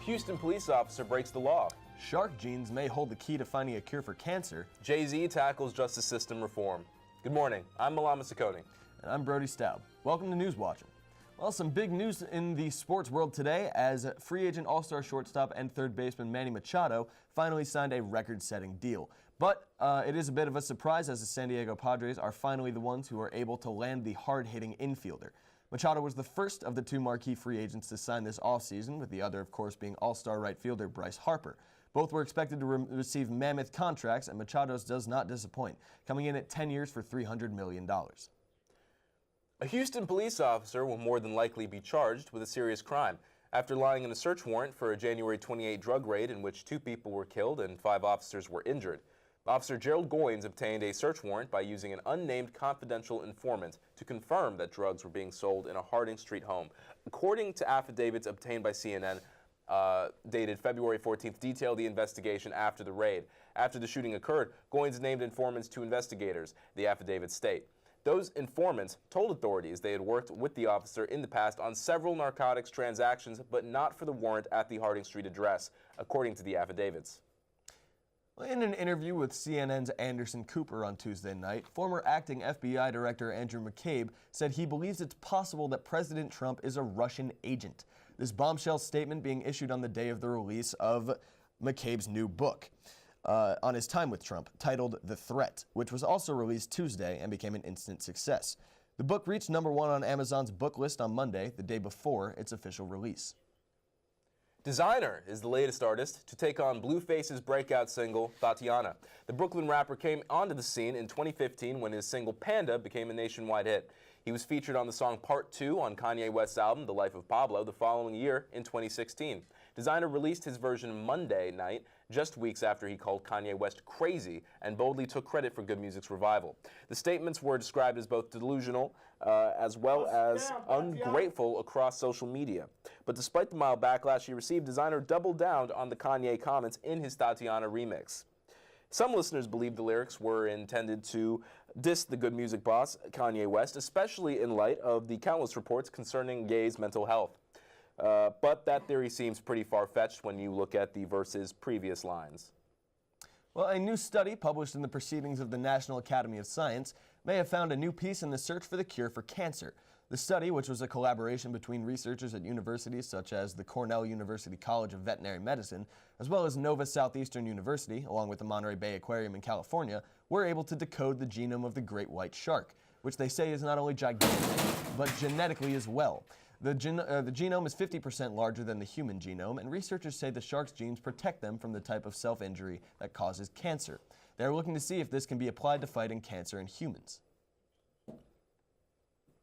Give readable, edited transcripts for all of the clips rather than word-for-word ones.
Houston police officer breaks the law. Shark genes may hold the key to finding a cure for cancer. Jay-Z tackles justice system reform. Good morning, I'm Malama Ciccone. And I'm Brody Staub. Welcome to News Watching. Well, some big news in the sports world today as free agent all-star shortstop and third baseman Manny Machado finally signed a record-setting deal. But it is a bit of a surprise as the San Diego Padres are finally the ones who are able to land the hard-hitting infielder. Machado was the first of the two marquee free agents to sign this offseason, with the other, of course, being all-star right fielder Bryce Harper. Both were expected to receive mammoth contracts, and Machado's does not disappoint, coming in at 10 years for $300 million. A Houston police officer will more than likely be charged with a serious crime after lying in a search warrant for a January 28 drug raid in which 2 people were killed and 5 officers were injured. Officer Gerald Goins obtained a search warrant by using an unnamed confidential informant to confirm that drugs were being sold in a Harding Street home. According to affidavits obtained by CNN, dated February 14th, detailed the investigation after the raid. After the shooting occurred, Goins named informants to investigators, the affidavits state. Those informants told authorities they had worked with the officer in the past on several narcotics transactions, but not for the warrant at the Harding Street address, according to the affidavits. In an interview with CNN's Anderson Cooper on Tuesday night, former acting FBI Director Andrew McCabe said he believes it's possible that President Trump is a Russian agent. This bombshell statement being issued on the day of the release of McCabe's new book on his time with Trump, titled The Threat, which was also released Tuesday and became an instant success. The book reached #1 on Amazon's book list on Monday, the day before its official release. Designer is the latest artist to take on Blueface's breakout single, Tatiana. The Brooklyn rapper came onto the scene in 2015 when his single Panda became a nationwide hit. He was featured on the song Part 2 on Kanye West's album, The Life of Pablo, the following year in 2016. Designer released his version Monday night, just weeks after he called Kanye West crazy and boldly took credit for good music's revival. The statements were described as both delusional as well as ungrateful across social media. But despite the mild backlash he received, Designer doubled down on the Kanye comments in his Tatiana remix. Some listeners believe the lyrics were intended to diss the good music boss, Kanye West, especially in light of the countless reports concerning gays' mental health. But that theory seems pretty far-fetched when you look at the verse's previous lines. Well, a new study published in the Proceedings of the National Academy of Science may have found a new piece in the search for the cure for cancer. The study, which was a collaboration between researchers at universities such as the Cornell University College of Veterinary Medicine, as well as Nova Southeastern University, along with the Monterey Bay Aquarium in California, were able to decode the genome of the great white shark, which they say is not only gigantic, but genetically as well. The genome is 50% larger than the human genome, and researchers say the shark's genes protect them from the type of self-injury that causes cancer. They're looking to see if this can be applied to fighting cancer in humans.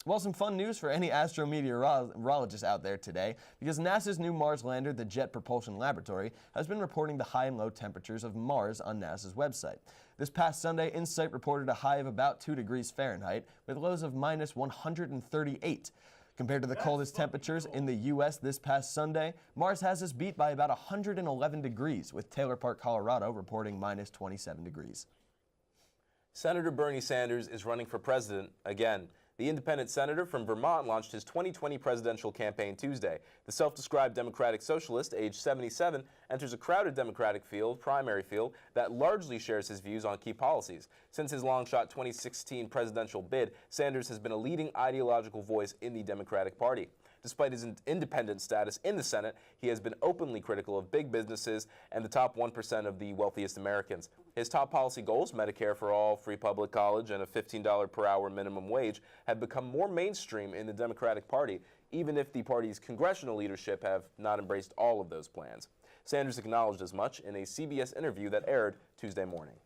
Well, some fun news for any astrometeorologists out there today, because NASA's new Mars lander, the Jet Propulsion Laboratory, has been reporting the high and low temperatures of Mars on NASA's website. This past Sunday, InSight reported a high of about 2 degrees Fahrenheit, with lows of minus 138. Compared to the coldest temperatures in the U.S. this past Sunday, Mars has us beat by about 111 degrees, with Taylor Park, Colorado reporting minus 27 degrees. Senator Bernie Sanders is running for president again. The independent senator from Vermont launched his 2020 presidential campaign Tuesday. The self-described Democratic socialist, age 77, enters a crowded Democratic primary field, that largely shares his views on key policies. Since his long-shot 2016 presidential bid, Sanders has been a leading ideological voice in the Democratic Party. Despite his independent status in the Senate, he has been openly critical of big businesses and the top 1% of the wealthiest Americans. His top policy goals, Medicare for all, free public college, and a $15 per hour minimum wage, have become more mainstream in the Democratic Party, even if the party's congressional leadership have not embraced all of those plans. Sanders acknowledged as much in a CBS interview that aired Tuesday morning.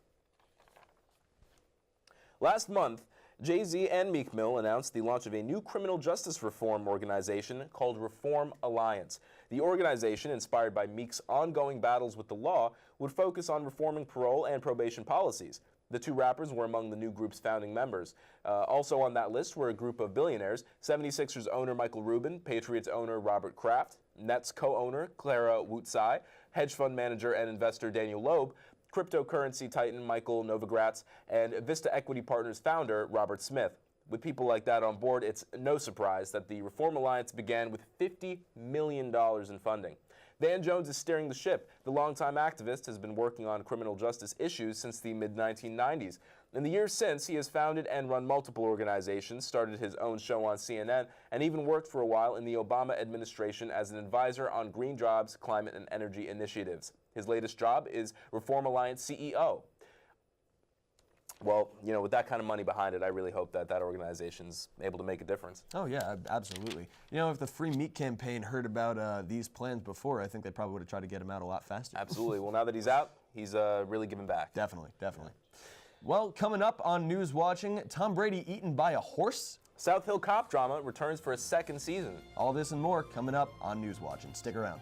Last month, Jay-Z and Meek Mill announced the launch of a new criminal justice reform organization called Reform Alliance. The organization, inspired by Meek's ongoing battles with the law, would focus on reforming parole and probation policies. The two rappers were among the new group's founding members. Also on that list were a group of billionaires: 76ers owner Michael Rubin, Patriots owner Robert Kraft, Nets co-owner Clara Woodside, hedge fund manager and investor Daniel Loeb, cryptocurrency titan Michael Novogratz, and Vista Equity Partners founder Robert Smith. With people like that on board, it's no surprise that the Reform Alliance began with $50 million in funding. Van Jones is steering the ship. The longtime activist has been working on criminal justice issues since the mid-1990s. In the years since, he has founded and run multiple organizations, started his own show on CNN, and even worked for a while in the Obama administration as an advisor on green jobs, climate, and energy initiatives. His latest job is Reform Alliance CEO. Well, you know, with that kind of money behind it, I really hope that that organization's able to make a difference. Oh, yeah, absolutely. You know, if the Free Meat Campaign heard about these plans before, I think they probably would have tried to get him out a lot faster. Absolutely. Well, now that he's out, he's really giving back. Definitely, definitely. Well, coming up on News Watching, Tom Brady eaten by a horse? South Hill cop drama returns for a second season. All this and more coming up on News Watching. Stick around.